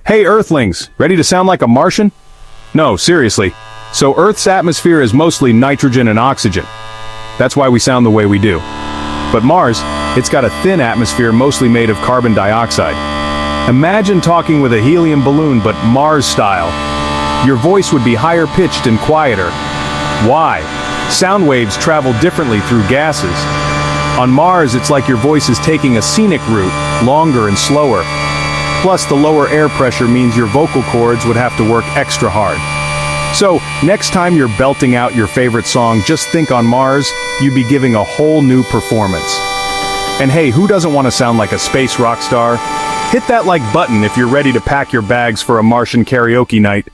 Hey Earthlings, ready to sound like a Martian? No, seriously. So Earth's atmosphere is mostly nitrogen and oxygen. That's why we sound the way we do. But Mars, it's got a thin atmosphere mostly made of carbon dioxide. Imagine talking with a helium balloon but Mars style. Your voice would be higher pitched and quieter. Why? Sound waves travel differently through gases. On Mars, it's like your voice is taking a scenic route, longer and slower. Plus, the lower air pressure means your vocal cords would have to work extra hard. So, next time you're belting out your favorite song, just think on Mars, you'd be giving a whole new performance. And hey, who doesn't want to sound like a space rock star? Hit that like button if you're ready to pack your bags for a Martian karaoke night.